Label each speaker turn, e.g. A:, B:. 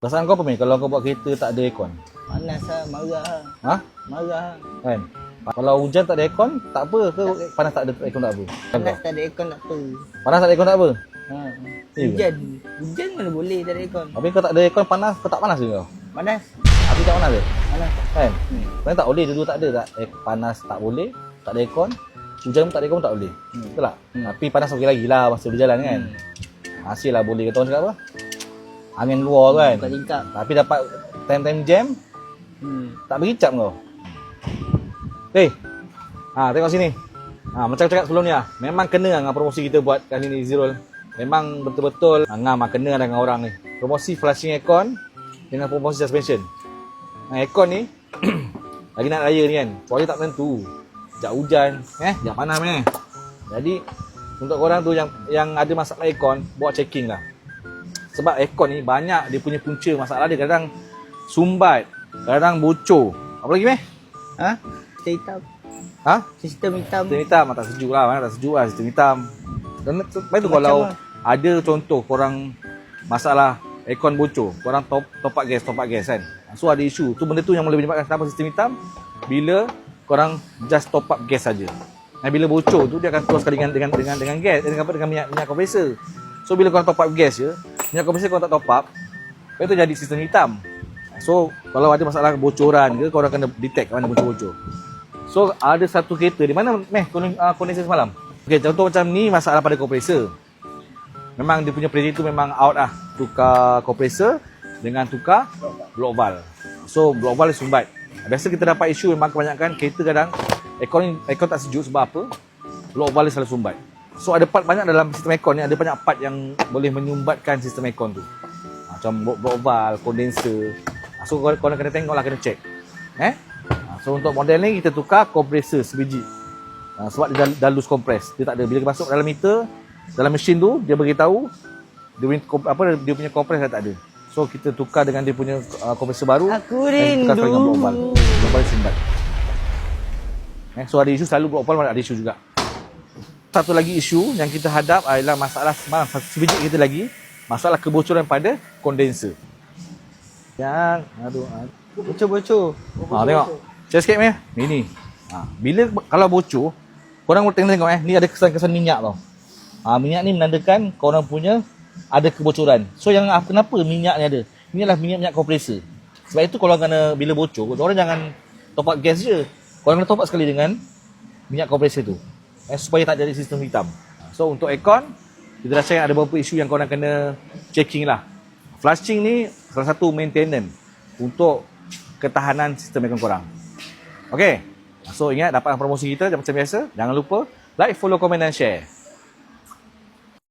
A: Perasaan kau apa ni kalau kau buat kereta tak ada aircon?
B: Panas lah, marah lah.
A: Ha?
B: Marah lah.
A: Kan? Kalau hujan tak ada aircon, tak apa ke panas tak ada aircon tak apa?
B: Panas tak ada aircon tak apa.
A: Panas tak ada aircon tak apa?
B: Ha.
A: Ya ke?
B: Hujan mana boleh tak ada aircon.
A: Tapi kau tak ada aircon panas, kau tak panas ke kau?
B: Panas.
A: Habis tak panas ke?
B: Panas.
A: Kan? Sebenarnya tak boleh, dulu tak ada tak panas tak boleh, tak ada aircon. Hujan pun tak ada aircon pun tak boleh. Betul tak? Tapi panas okey lagi lah masa berjalan kan. Hasil lah boleh kata orang cakap apa? Angin luar kan.
B: Tak tingkap.
A: Tapi dapat time-time jam, tak bericap kau. Tengok sini. Macam cakap sebelum ni memang kena dengan promosi kita buat kali ni Zirul. Memang betul-betul ngam kena dengan orang ni. Promosi flushing aircon dengan promosi suspension. Aircon ni lagi nak raya ni kan. Cuaca tak menentu. Sekejap hujan, sekejap panas ni. Jadi untuk korang tu yang ada masalah aircon, buat checking lah. Sebab aircon ni banyak dia punya punca masalah dia. Kadang sumbat, kadang bocor. Apa lagi meh?
B: Sistem hitam. Sistem hitam.
A: Sistem hitam tak sejuk lah. Mana tak sejuk lah sistem hitam. Dan baik tu kalau ada contoh korang masalah aircon bocor, korang top up gas kan. So ada isu. Tu benda tu yang boleh menyebabkan kenapa sistem hitam bila korang just top up gas saja. Bila bocor tu dia akan teruskan dengan gas, dengan minyak kompresor. So bila korang top up gas je, minyak kompresor korang tak top up, itu jadi sistem hitam. So kalau ada masalah bocoran ke, korang kena detect mana bocor-bocor. So ada satu kereta di mana kondisi semalam. Okey, contoh macam ni masalah pada kompresor. Memang dia punya pressure tu memang out lah. Tukar kompresor dengan tukar block valve. So block valve sumbat. Biasa kita dapat isu memang kebanyakan kereta kadang aircon tak sejuk sebab apa? Block valve selalu sumbat. So ada part banyak dalam sistem aircon ni, ada banyak part yang boleh menyumbatkan sistem aircon tu. Macam block valve, kondenser. So korang kena tengok lah, kena check. So untuk model ni kita tukar kompresor sebiji. Sebab dia dah loose compress. Dia tak ada, bila masuk dalam meter, dalam mesin tu dia beritahu dia punya compress dah tak ada. So kita tukar dengan dia punya kompresor baru.
B: Aku rindu.
A: Tukar dengan block valve. Block valve sumbat. So ada isu, selalu block valve ada isu juga. Satu lagi isu yang kita hadap adalah masalah semalam, sebiji kita lagi, masalah kebocoran pada kondenser. Yang
B: Bocor-bocor.
A: tengok. Share sikit meh. Ni. Bila kalau bocor, korang boleh tengok ni ada kesan-kesan minyak tau. Minyak ni menandakan korang punya ada kebocoran. So yang kenapa minyak ni ada? Ini adalah minyak kompresor. Sebab itu korang kena bila bocor, korang jangan top up gas je. Korang kena top up sekali dengan minyak kompresor tu. Supaya tak jadi sistem hitam. So untuk aircon, kita dah cakap ada beberapa isu yang korang kena checking lah. Flushing ni salah satu maintenance untuk ketahanan sistem aircon korang. Okay. So ingat, dapatkan promosi kita macam biasa. Jangan lupa like, follow, komen dan share.